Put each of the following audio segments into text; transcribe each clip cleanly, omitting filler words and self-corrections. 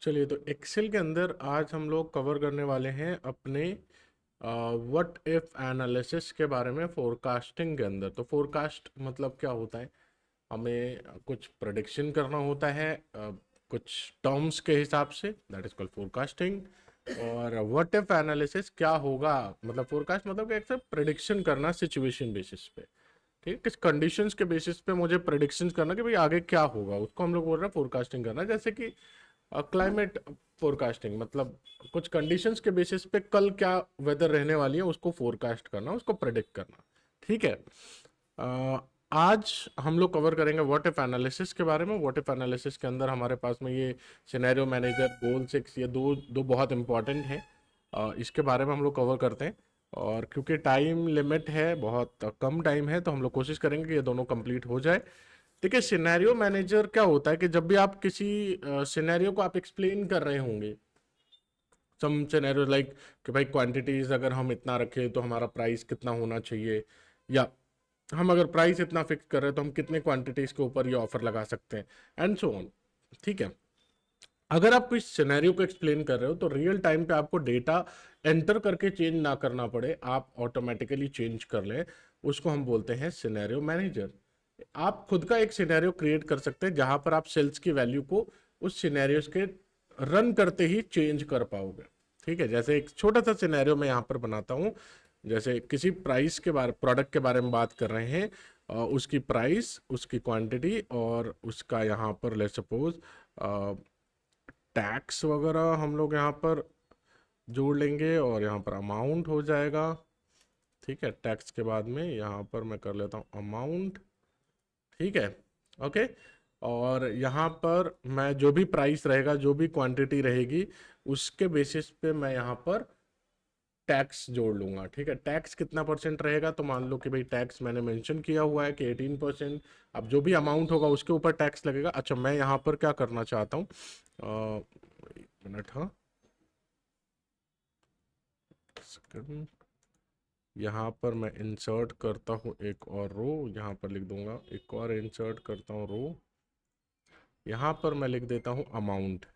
चलिए, तो एक्सेल के अंदर आज हम लोग कवर करने वाले हैं अपने व्हाट इफ एनालिसिस के बारे में फोरकास्टिंग के अंदर। तो फोरकास्ट मतलब क्या होता है? हमें कुछ प्रेडिक्शन करना होता है कुछ टर्म्स के हिसाब से, दैट इज कॉल्ड फोरकास्टिंग। और व्हाट इफ एनालिसिस क्या होगा, मतलब फोरकास्ट मतलब कि एक प्रेडिक्शन करना सिचुएशन बेसिस पे। ठीक है, किस कंडीशंस के बेसिस पे मुझे प्रेडिक्शन करना कि भाई आगे क्या होगा, उसको हम लोग बोल रहे हैं फोरकास्टिंग करना। जैसे कि क्लाइमेट फोरकास्टिंग मतलब कुछ कंडीशंस के बेसिस पे कल क्या वेदर रहने वाली है उसको फोरकास्ट करना, उसको प्रेडिक्ट करना। ठीक है। आज हम लोग कवर करेंगे व्हाट इफ एनालिसिस के बारे में। व्हाट इफ एनालिसिस के अंदर हमारे पास में ये सिनेरियो मैनेजर, गोल 6, ये दो दो बहुत इंपॉर्टेंट हैं। इसके बारे में हम लोग कवर करते हैं। और क्योंकि टाइम लिमिट है, बहुत कम टाइम है, तो हम लोग कोशिश करेंगे कि ये दोनों कंप्लीट हो जाए। देखिए, सिनेरियो मैनेजर क्या होता है कि जब भी आप किसी सिनेरियो को आप एक्सप्लेन कर रहे होंगे, सम सिनेरियो लाइक कि भाई क्वांटिटीज अगर हम इतना रखें तो हमारा प्राइस कितना होना चाहिए, या हम अगर प्राइस इतना फिक्स कर रहे हैं तो हम कितने क्वांटिटीज के ऊपर ये ऑफर लगा सकते हैं, एंड सो ऑन। ठीक है। अगर आप इस सिनेरियो को एक्सप्लेन कर रहे हो तो रियल टाइम पे आपको डेटा एंटर करके चेंज ना करना पड़े, आप ऑटोमेटिकली चेंज कर लें, उसको हम बोलते हैं सिनेरियो मैनेजर। आप खुद का एक सिनेरियो क्रिएट कर सकते हैं जहां पर आप सेल्स की वैल्यू को उस सिनेरियोस के रन करते ही चेंज कर पाओगे। ठीक है, जैसे एक छोटा सा सिनेरियो मैं यहाँ पर बनाता हूँ। जैसे किसी प्राइस के बारे, प्रोडक्ट के बारे में बात कर रहे हैं, उसकी प्राइस, उसकी क्वांटिटी और उसका यहाँ पर लेट्स सपोज टैक्स वगैरह हम लोग यहाँ पर जोड़ लेंगे और यहाँ पर अमाउंट हो जाएगा। ठीक है, टैक्स के बाद में यहाँ पर मैं कर लेता हूँ अमाउंट। ठीक है, ओके। और यहाँ पर मैं जो भी प्राइस रहेगा, जो भी क्वांटिटी रहेगी, उसके बेसिस पे मैं यहाँ पर टैक्स जोड़ लूंगा। ठीक है, टैक्स कितना परसेंट रहेगा, तो मान लो कि भाई टैक्स मैंने मेंशन किया हुआ है कि 18%। अब जो भी अमाउंट होगा उसके ऊपर टैक्स लगेगा। अच्छा, मैं यहाँ पर क्या करना चाहता हूँ, एक मिनट, हाँ, सेकंड। यहाँ पर मैं इंसर्ट करता हूँ एक और रो, यहाँ पर लिख दूंगा, एक और इंसर्ट करता हूँ रो, यहाँ पर मैं लिख देता हूँ अमाउंट।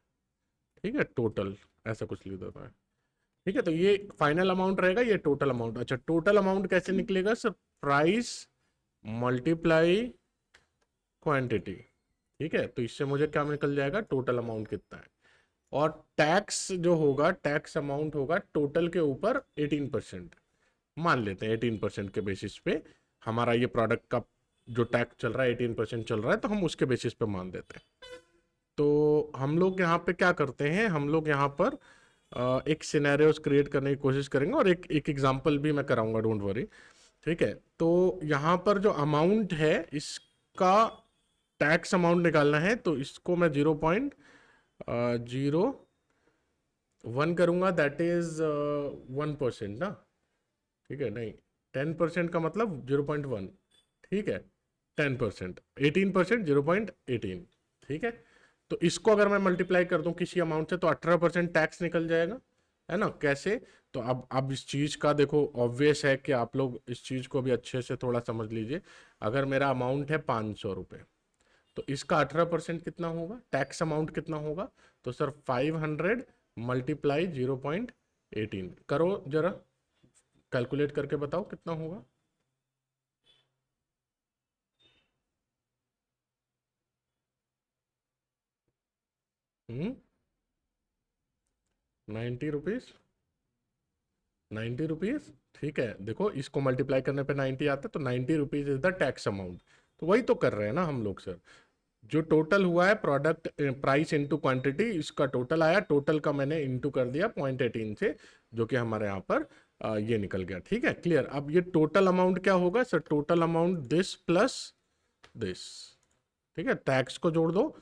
ठीक है, टोटल, ऐसा कुछ लिख देता है। ठीक है, तो ये फाइनल अमाउंट रहेगा, ये टोटल अमाउंट। अच्छा, टोटल अमाउंट कैसे निकलेगा सर? Price multiply quantity. ठीक है, तो इससे मुझे क्या निकल जाएगा, टोटल अमाउंट कितना है। और टैक्स जो होगा, टैक्स अमाउंट होगा टोटल के ऊपर 18%। मान लेते हैं 18% के बेसिस पे हमारा ये प्रोडक्ट का जो टैक्स चल रहा है 18% चल रहा है, तो हम उसके बेसिस पे मान देते हैं। तो हम लोग यहाँ पे क्या करते हैं, हम लोग यहाँ पर एक सिनेरियोस क्रिएट करने की कोशिश करेंगे और एक एक एग्जांपल भी मैं कराऊंगा, डोंट वरी। ठीक है, तो यहाँ पर जो अमाउंट है इसका टैक्स अमाउंट निकालना है, तो इसको मैं 0.01 करूंगा, दैट इज 1% ना। ठीक है, नहीं, 10% का मतलब 0.1। ठीक है, 10%, 18%, 0.18। ठीक है, तो इसको अगर मैं मल्टीप्लाई कर दूं किसी अमाउंट से तो 18% टैक्स निकल जाएगा, है ना। कैसे? तो अब इस चीज का देखो, ऑब्वियस है कि आप लोग इस चीज को भी अच्छे से थोड़ा समझ लीजिए। अगर मेरा अमाउंट है 500 रुपये, तो इसका 18% कितना होगा, टैक्स अमाउंट कितना होगा? तो सर 500 मल्टीप्लाई 0.18 करो जरा, कैलकुलेट करके बताओ कितना होगा। 90 रुपीज, 90 रुपीज। ठीक है, देखो इसको मल्टीप्लाई करने पे 90 आता है, तो 90 rupees is the tax amount. तो वही तो कर रहे हैं ना हम लोग सर। जो टोटल हुआ है प्रोडक्ट प्राइस इनटू क्वांटिटी, इसका टोटल आया, टोटल का मैंने इनटू कर दिया 0.18 से, जो कि हमारे यहाँ पर ये निकल गया। ठीक है, क्लियर। अब ये टोटल अमाउंट क्या होगा sir? Total amount this plus this. ठीक है, टैक्स को जोड़ दो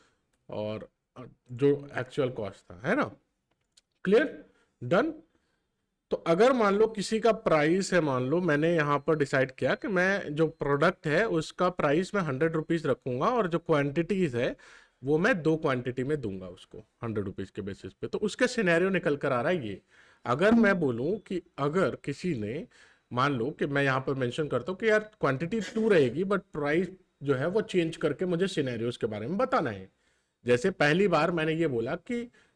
और जो एक्चुअल कॉस्ट था, है ना। Clear, done. तो अगर मान लो किसी का प्राइस है, मान लो मैंने यहाँ पर डिसाइड किया कि मैं जो प्रोडक्ट है उसका प्राइस मैं 100 रुपीज रखूंगा और जो क्वांटिटीज है वो मैं 2 क्वांटिटी में दूंगा उसको 100 रुपीज के बेसिस पे, तो उसका सिनेरियो निकल कर आ रहा है ये। अगर मैं बोलूं कि अगर किसी ने, मान लो कि मैं यहाँ पर मेंशन करता हूँ कि यार क्वांटिटी 2 रहेगी बट प्राइस जो है वो चेंज करके मुझे सिनेरियोस के बारे में बताना है। जैसे पहली बार मैंने ये बोला कि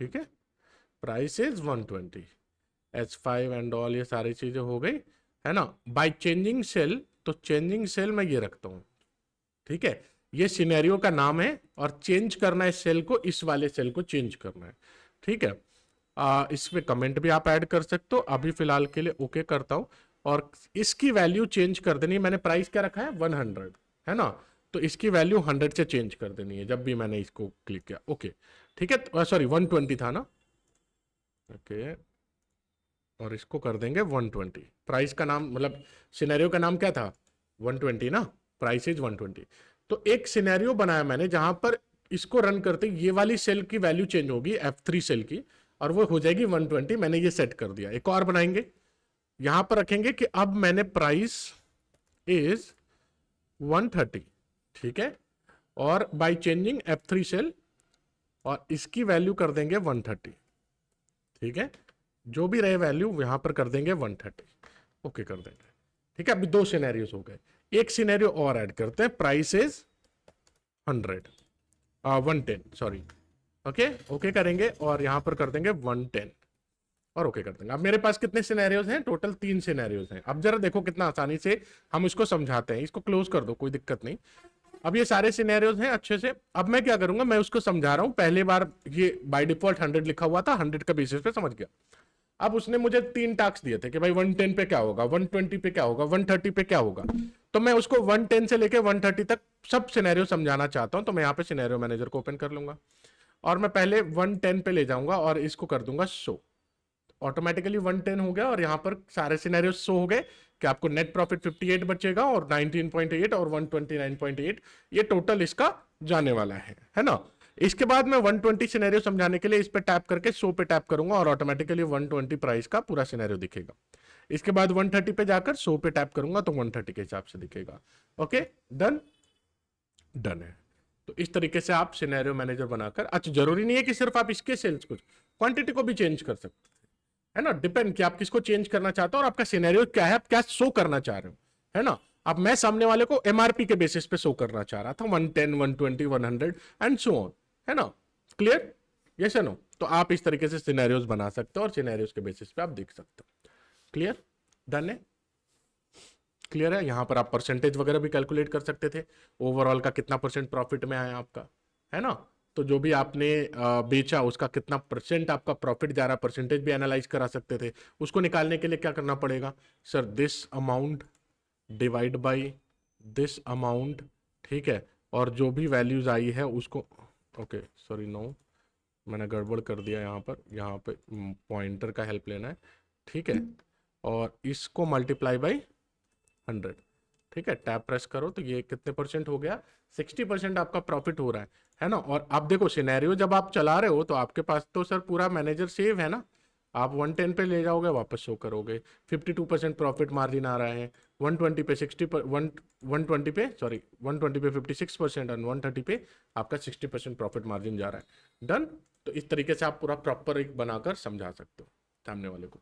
ठीक है, price is 120, H5 and all ये सारी चीजें हो गई, है ना। बाय चेंजिंग सेल, तो चेंजिंग सेल मैं ये रखता हूं, ठीक है, ये सिनेरियो का नाम है, और चेंज करना है सेल को, इस वाले सेल को चेंज करना है, ठीक है। इस पे कमेंट भी आप ऐड कर सकते हो, अभी फिलहाल के लिए ओके करता हूं, और इसकी वैल्यू चेंज कर देनी है, मैंने प्राइस क्या रखा है 100, है ना, तो इसकी वैल्यू 100 से चेंज कर देनी है जब भी मैंने इसको क्लिक किया, ओके, ठीक है, सॉरी 120 था ना, ओके, और इसको कर देंगे 120, प्राइस का नाम मतलब सिनेरियो का नाम क्या था 120 ना, प्राइस इज 120। तो एक सिनेरियो बनाया मैंने जहां पर इसको रन करते ये वाली सेल की वैल्यू चेंज होगी F3 सेल की, और वो हो जाएगी 120, मैंने ये सेट कर दिया। एक और बनाएंगे, यहां पर रखेंगे कि अब मैंने प्राइस इज 130, ठीक है, और बाय चेंजिंग F3 सेल, और इसकी वैल्यू कर देंगे 130, ठीक है, जो भी रहे वैल्यू यहां पर कर देंगे 130, ओके कर देंगे, ठीक है। अभी दो सिनेरियोस हो गए, एक सिनेरियो और ऐड करते हैं, price is 110, sorry, okay, okay करेंगे, और यहां पर कर देंगे 110, और ओके कर देंगे। अब मेरे पास कितने सिनेरियोज हैं, टोटल 3 सिनेरियोज हैं। अब जरा देखो कितना आसानी से हम इसको समझाते हैं, इसको क्लोज कर दो, कोई दिक्कत नहीं। अब ये सारे सिनेरियोज हैं अच्छे से, अब मैं क्या करूंगा, मैं उसको समझा रहा हूं, पहले बार ये बाय डिफॉल्ट 100 लिखा हुआ था, 100 का बेसिस पे समझ गया। अब उसने मुझे 3 टास्क दिए थे कि भाई 110 पे क्या होगा, 120 पे क्या होगा, 130 पे क्या होगा, तो मैं उसको 110 से लेके 130 तक सब सिनेरियो समझाना चाहता हूं, तो मैं यहाँ पे सिनेरियो मैनेजर को ओपन कर लूंगा, और मैं पहले 110 पे ले जाऊंगा, और इसको कर दूंगा शो, ऑटोमेटिकली 110 हो गया, और यहां पर सारे सिनेरियो शो हो गए कि आपको नेट प्रॉफिट 58 बचेगा, और 19.8 और 129.8 ये टोटल इसका जाने वाला है ना। इसके बाद मैं 120 सिनेरियो समझाने के लिए इस पे टैप करके शो पे टैप करूंगा, और ऑटोमेटिकली 120 प्राइस का पूरा सिनेरियो दिखेगा। इसके बाद 130 पे जाकर शो पे टैप करूंगा तो 130 के हिसाब से दिखेगा। ओके, डन, डन है। तो इस तरीके से आप सिनेरियो मैनेजर बनाकर, अच्छा जरूरी नहीं है कि सिर्फ आप इसके सेल्स को, क्वांटिटी को भी चेंज कर सकते है ना, डिपेंड कि आप किसको चेंज करना चाहते हो, और आपका सिनेरियो क्या है, आप क्या शो करना चाह रहे हो, है ना। अब मैं सामने वाले को एमआरपी के बेसिस पे शो करना चाह रहा था, 110, 120, 100 एंड सो ऑन, है ना, क्लियर, यस नो। तो आप इस तरीके से सिनेरियोज बना सकते हो, और सिनेरियोज के बेसिस पे आप देख सकते हो, क्लियर, डन है, क्लियर है। यहां पर आप परसेंटेज वगैरह भी कैलकुलेट कर सकते थे, ओवरऑल का कितना परसेंट प्रॉफिट में आया आपका, है ना, तो जो भी आपने बेचा उसका कितना परसेंट आपका प्रॉफिट जा रहा, परसेंटेज भी एनालाइज करा सकते थे। उसको निकालने के लिए क्या करना पड़ेगा, sir this amount divide by this amount, ठीक है, और जो भी वैल्यूज आई है उसको, ओके सॉरी नो, मैंने गड़बड़ कर दिया, यहाँ पे पॉइंटर का हेल्प लेना है, ठीक है, और इसको मल्टीप्लाई बाई 100, ठीक है, टैप प्रेस करो तो ये कितने परसेंट हो गया, 60% आपका प्रॉफिट हो रहा है ना। और आप देखो सिनेरियो जब आप चला रहे हो तो आपके पास तो सर पूरा मैनेजर सेव है ना, आप 110 पे ले जाओगे वापस शो करोगे, 52% प्रॉफिट मार्जिन आ रहा है, 120 पे 60 पर 120 पे सॉरी 120 पे 56% और 130 पे आपका 60% प्रॉफिट मार्जिन जा रहा है, डन। तो इस तरीके से आप पूरा प्रॉपर एक बनाकर समझा सकते हो सामने वाले को।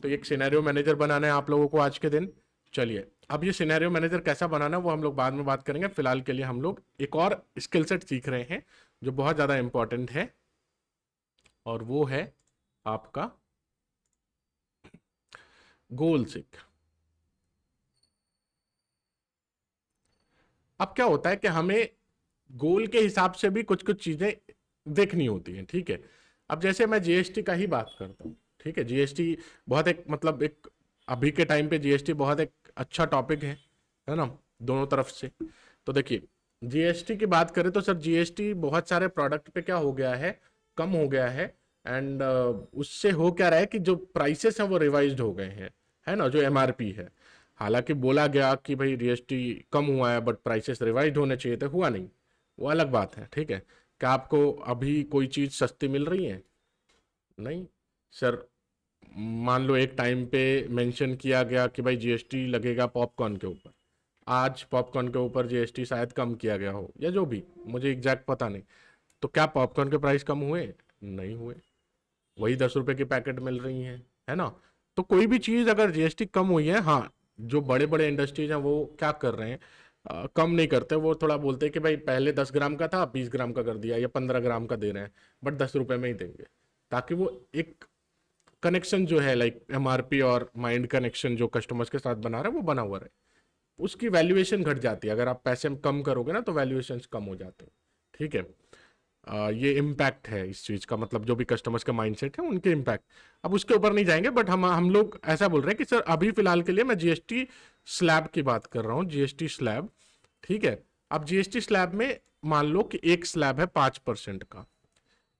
तो एक सिनेरियो मैनेजर बनाना है आप लोगों को आज के दिन। चलिए अब ये सिनेरियो मैनेजर कैसा बनाना है वो हम लोग बाद में बात करेंगे, फिलहाल के लिए हम लोग एक और स्किल सेट सीख रहे हैं जो बहुत ज़्यादा इंपॉर्टेंट है, और वो है आपका गोल सीक। अब क्या होता है कि हमें गोल के हिसाब से भी कुछ कुछ चीज़ें देखनी होती हैं, ठीक है। अब जैसे मैं जीएसटी का ही बात करता हूँ, ठीक है, जीएसटी बहुत एक मतलब एक अभी के टाइम पे जीएसटी बहुत एक अच्छा टॉपिक है ना, दोनों तरफ से। तो देखिए जीएसटी की बात करें तो सर जीएसटी बहुत सारे प्रोडक्ट पे क्या हो गया है, कम हो गया है, एंड उससे हो क्या रहा है कि जो प्राइसेस हैं वो रिवाइज्ड हो गए हैं, है ना, जो एमआरपी है। हालांकि बोला गया कि भाई जीएसटी कम हुआ है बट प्राइसेस रिवाइज्ड होने चाहिए थे, हुआ नहीं, वो अलग बात है, ठीक है। क्या आपको अभी कोई चीज़ सस्ती मिल रही है, नहीं सर। मान लो एक टाइम पे मेंशन किया गया कि भाई जीएसटी लगेगा पॉपकॉर्न के ऊपर, आज पॉपकॉर्न के ऊपर जीएसटी शायद कम किया गया हो या जो भी, मुझे एग्जैक्ट पता नहीं। तो क्या पॉपकॉर्न के प्राइस कम हुए, नहीं हुए, वही 10 रुपए की पैकेट मिल रही है ना। तो कोई भी चीज़ अगर जीएसटी कम हुई है, हाँ जो बड़े बड़े इंडस्ट्रीज हैं वो क्या कर रहे हैं, कम नहीं करते, वो थोड़ा बोलते हैं कि भाई पहले 10 ग्राम का था 20 ग्राम का कर दिया, या 15 ग्राम का दे रहे हैं बट 10 रुपए में ही देंगे, ताकि वो एक कनेक्शन जो है लाइक एमआरपी और माइंड कनेक्शन जो कस्टमर्स के साथ बना रहे हैं वो बना हुआ रहे। उसकी वैल्यूएशन घट जाती है, अगर आप पैसे कम करोगे ना तो वैल्यूएशन कम हो जाते हैं। ठीक है, ये इम्पैक्ट है इस चीज़ का, मतलब जो भी कस्टमर्स का माइंडसेट है उनके इम्पैक्ट। अब उसके ऊपर नहीं जाएंगे, बट हम लोग ऐसा बोल रहे हैं कि सर अभी फिलहाल के लिए मैं जीएसटी स्लैब की बात कर रहा हूँ, जीएसटी स्लैब। ठीक है, अब जीएसटी स्लैब में मान लो कि एक स्लैब है 5% का,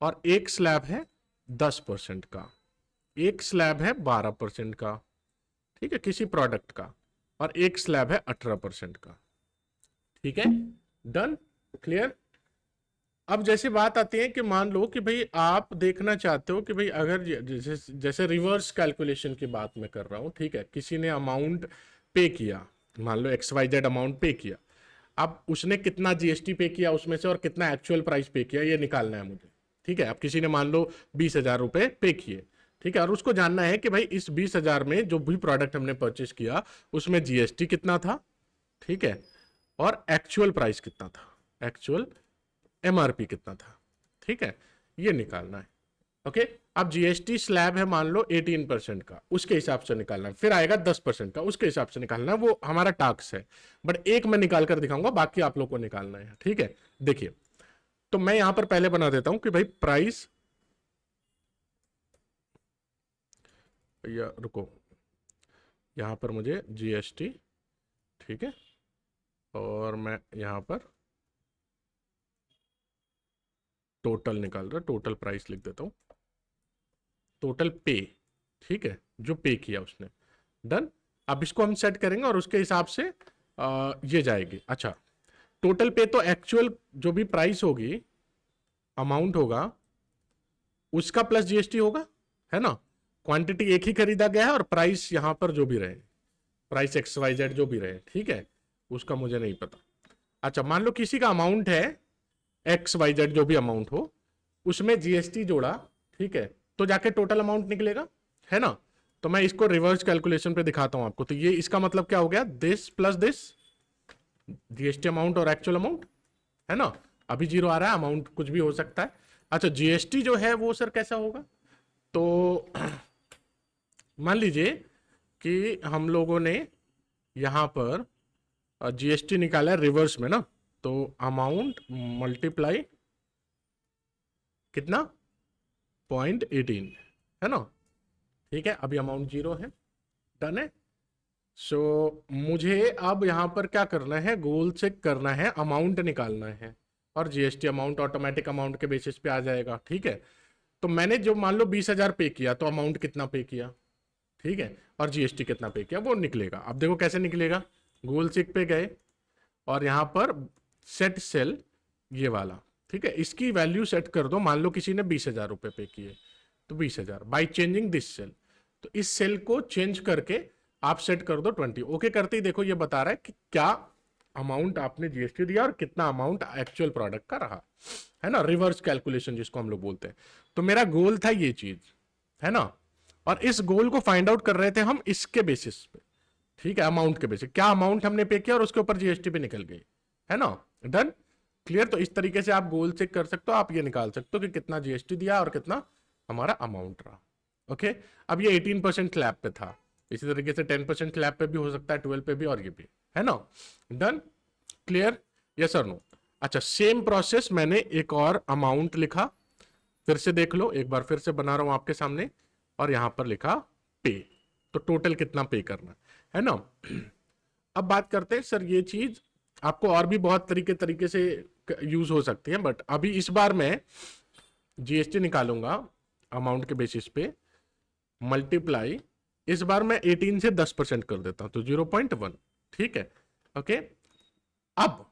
और एक स्लैब है 10% का, एक स्लैब है 12% का, ठीक है, किसी प्रोडक्ट का, और एक स्लैब है 18% का। ठीक है, डन, क्लियर। अब जैसे बात आती है कि मान लो कि भाई आप देखना चाहते हो कि भाई अगर जैसे रिवर्स कैलकुलेशन की बात मैं कर रहा हूं। ठीक है, किसी ने अमाउंट पे किया, मान लो XYZ अमाउंट पे किया, अब उसने कितना जीएसटी पे किया उसमें से और कितना एक्चुअल प्राइस पे किया ये निकालना है मुझे। ठीक है, अब किसी ने मान लो 20,000 रुपए पे किए, ठीक है, और उसको जानना है कि भाई इस 20,000 में जो भी प्रोडक्ट हमने परचेस किया उसमें जीएसटी कितना था, ठीक है, और एक्चुअल प्राइस कितना था, एक्चुअल एमआरपी कितना था। ठीक है, ये निकालना है। ओके, अब जीएसटी स्लैब है मान लो 18% का, उसके हिसाब से निकालना है। फिर आएगा 10% का, उसके हिसाब से निकालना है, वो हमारा टास्क है। बट एक मैं निकाल कर दिखाऊंगा, बाकी आप लोग को निकालना है। ठीक है, देखिए, तो मैं यहां पर पहले बना देता हूं कि भाई प्राइस, या रुको, यहां पर मुझे जीएसटी, ठीक है, और मैं यहां पर टोटल निकाल रहा, टोटल प्राइस लिख देता हूं, टोटल पे, ठीक है, जो पे किया उसने। डन, अब इसको हम सेट करेंगे और उसके हिसाब से ये जाएगी। अच्छा, टोटल पे तो एक्चुअल जो भी प्राइस होगी, अमाउंट होगा, उसका प्लस जीएसटी होगा, है ना। क्वांटिटी एक ही खरीदा गया है और प्राइस यहां पर जो भी रहे, प्राइस XYZ जो भी रहे, ठीक है, उसका मुझे नहीं पता। अच्छा, मान लो किसी का अमाउंट है XYZ जो भी अमाउंट हो, उसमें जीएसटी जोड़ा, ठीक है, तो जाके टोटल अमाउंट निकलेगा, है ना। तो मैं इसको रिवर्स कैलकुलेशन पे दिखाता हूं आपको। तो ये इसका मतलब क्या हो गया, this plus this, GST amount और एक्चुअल अमाउंट, है ना। अभी जीरो आ रहा है, अमाउंट कुछ भी हो सकता है। अच्छा, जीएसटी जो है वो सर कैसा होगा, तो मान लीजिए कि हम लोगों ने यहां पर जीएसटी निकाला है रिवर्स में ना, तो अमाउंट मल्टीप्लाई कितना, 0.18, है ना। ठीक है, अभी अमाउंट जीरो है, डन है। सो मुझे अब यहां पर क्या करना है, गोल चेक करना है, अमाउंट निकालना है, और जीएसटी अमाउंट ऑटोमेटिक अमाउंट के बेसिस पे आ जाएगा। ठीक है, तो मैंने जो मान लो 20,000 पे किया, तो अमाउंट कितना पे किया, ठीक है, और जीएसटी कितना पे किया वो निकलेगा। अब देखो कैसे निकलेगा, गूगल चेक पे गए और यहां पर सेट सेल ये वाला, ठीक है, इसकी वैल्यू सेट कर दो। मान लो किसी ने 20,000 रुपए पे किए, तो 20,000 बाई चेंजिंग दिस सेल, तो इस सेल को चेंज करके आप सेट कर दो 20। ओके करते ही देखो ये बता रहा है कि क्या अमाउंट आपने जीएसटी दिया और कितना अमाउंट एक्चुअल प्रोडक्ट का रहा, है ना, रिवर्स कैलकुलेशन जिसको हम लोग बोलते हैं। तो मेरा गोल था ये चीज, है ना, और इस गोल को फाइंड आउट कर रहे थे हम इसके बेसिस पे, ठीक है, अमाउंट के बेसिस, क्या अमाउंट हमने पे किया और उसके ऊपर जीएसटी पे निकल गई, है ना। Done, clear. तो इस तरीके से आप गोल चेक कर सकते हो, आप ये निकाल सकते हो कि कितना जीएसटी दिया और कितना हमारा अमाउंट रहा। ओके, अब ये 18% स्लैब पे था, इसी तरीके से 10% स्लैब पे भी हो सकता है, 12 पे भी, और ये भी, है ना। डन, क्लियर, यस और नो। अच्छा, सेम प्रोसेस मैंने एक और अमाउंट लिखा, फिर से देख लो, एक बार फिर से बना रहा हूं आपके सामने, और यहां पर लिखा पे, तो टोटल कितना पे करना है ना। अब बात करते हैं सर, ये चीज आपको और भी बहुत तरीके से यूज हो सकती है, बट अभी इस बार मैं जीएसटी निकालूंगा अमाउंट के बेसिस पे, मल्टीप्लाई, इस बार मैं 18 से 10% कर देता हूं, तो 0.1, ठीक है। ओके, अब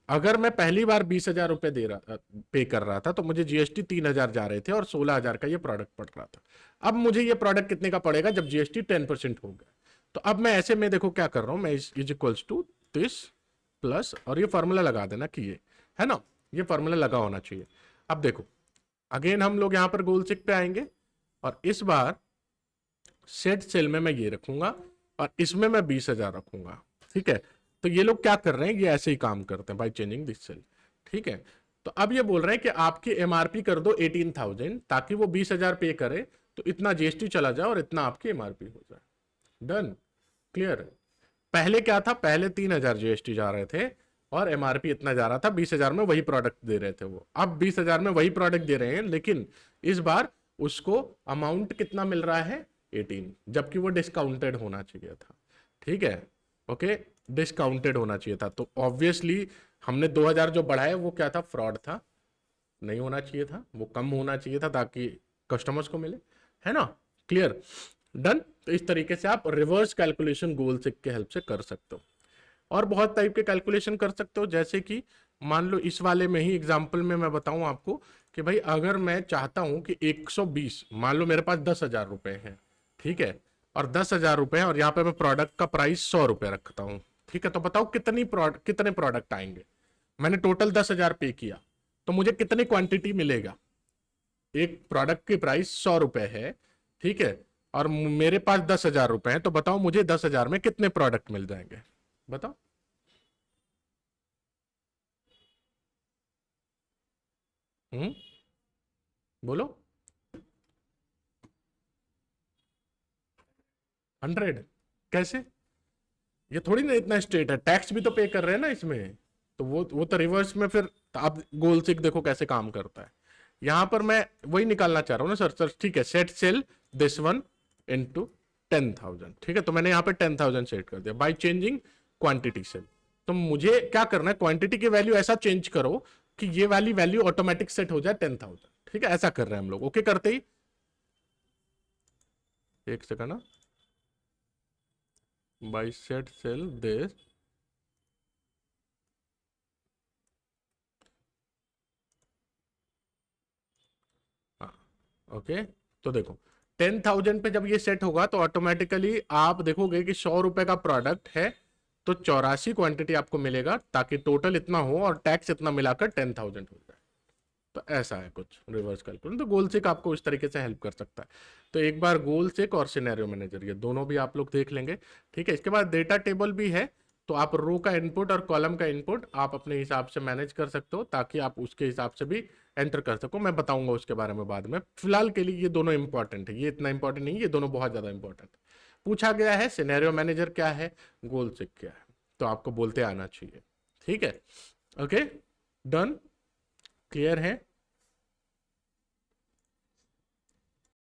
अगर मैं पहली बार 20,000 रुपए दे रहा पे कर रहा था, तो मुझे जीएसटी 3,000 जा रहे थे और 16,000 का ये प्रोडक्ट पड़ रहा था। अब मुझे ये प्रोडक्ट कितने का पड़ेगा जब जीएसटी 10% हो गया। तो अब मैं ऐसे में देखो क्या कर रहा हूं, मैं is equals to this plus, और ये फॉर्मूला लगा देना कि ये, है ना, ये फॉर्मूला लगा होना चाहिए। अब देखो अगेन हम लोग यहां पर गोल चेक पे आएंगे, और इस बार सेट सेल में मैं ये रखूंगा और इसमें मैं 20,000 रखूंगा, ठीक है। तो ये लोग क्या कर रहे हैं, ये ऐसे ही काम करते हैं बाय चेंजिंग दिस सेल, ठीक है। तो अब ये बोल रहे हैं कि आपकी एमआरपी कर दो 18,000 ताकि वो 20,000 पे करे, तो इतना जीएसटी चला जाए और इतना आपकी एमआरपी हो जाए। Done, clear. पहले क्या था, पहले 3,000 जीएसटी जा रहे थे और एमआरपी इतना जा रहा था, 20,000 में वही प्रोडक्ट दे रहे थे वो। अब 20,000 में वही प्रोडक्ट दे रहे हैं, लेकिन इस बार उसको अमाउंट कितना मिल रहा है, 18, जबकि वो डिस्काउंटेड होना चाहिए था। ठीक है, ओके, डिस्काउंटेड होना चाहिए था। तो ऑब्वियसली हमने 2,000 जो बढ़ाया वो क्या था, फ्रॉड था, नहीं होना चाहिए था, वो कम होना चाहिए था ताकि कस्टमर्स को मिले, है ना, क्लियर, डन। तो इस तरीके से आप रिवर्स कैलकुलेशन गोल सिक के हेल्प से कर सकते हो। और बहुत टाइप के कैलकुलेशन कर सकते हो, जैसे कि मान लो इस वाले में ही एग्जांपल में मैं बताऊं आपको कि भाई अगर मैं चाहता हूं कि 120, मान लो मेरे पास 10,000 रुपए हैं, ठीक है, और 10,000 रुपए और यहाँ पे मैं प्रोडक्ट का प्राइस 100 रुपए रखता हूँ, ठीक है, तो बताओ कितने प्रोडक्ट आएंगे। मैंने टोटल 10,000 पे किया, तो मुझे कितनी क्वांटिटी मिलेगा। एक प्रोडक्ट की प्राइस 100 रुपए है, ठीक है, और मेरे पास 10,000 रुपए हैं, तो बताओ मुझे 10,000 में कितने प्रोडक्ट मिल जाएंगे, बताओ। हम्म, बोलो। 100, कैसे, ये थोड़ी ना इतना स्ट्रेट है, टैक्स भी तो पे कर रहे हैं ना इसमें, तो वो तो रिवर्स में फिर। तो आप गोल सिक देखो कैसे काम करता है। यहां पर मैं वही निकालना चाह रहा हूँ ना सर, ठीक है, set cell this one into 10,000, ठीक है, तो मैंने यहाँ पे 10,000 सेट कर दिया बाय चेंजिंग क्वांटिटी सेल। तो मुझे क्या करना है, क्वांटिटी की वैल्यू ऐसा चेंज करो कि ये वाली वैल्यू ऑटोमेटिक सेट हो जाए 10,000, ठीक है, ऐसा कर रहे हैं हम लोग। ओके, करते ही एक second, by set cell this, हाँ, ओके, तो देखो 10,000 पे जब ये सेट होगा तो ऑटोमेटिकली आप देखोगे कि 100 रुपए का प्रोडक्ट है, तो 84 क्वांटिटी आपको मिलेगा ताकि टोटल इतना हो और टैक्स इतना मिलाकर 10,000 हो जाए। तो ऐसा है कुछ रिवर्स कैलकुलेशन। तो गोल सेक आपको इस तरीके से हेल्प कर सकता है। तो एक बार गोल सेक और सिनेरियो मैनेजर ये दोनों भी आप लोग देख लेंगे, ठीक है। इसके बाद डेटा टेबल भी है, तो आप रो का इनपुट और कॉलम का इनपुट आप अपने हिसाब से मैनेज कर सकते हो ताकि आप उसके हिसाब से भी एंटर कर सको। मैं बताऊंगा उसके बारे में बाद में, फिलहाल के लिए ये दोनों इंपॉर्टेंट है, ये इतना इंपॉर्टेंट नहीं है, ये दोनों बहुत ज्यादा इंपॉर्टेंट है। पूछा गया है सिनेरियो मैनेजर क्या है, गोल सेक क्या है, तो आपको बोलते आना चाहिए, ठीक है, ओके, डन, क्लियर है।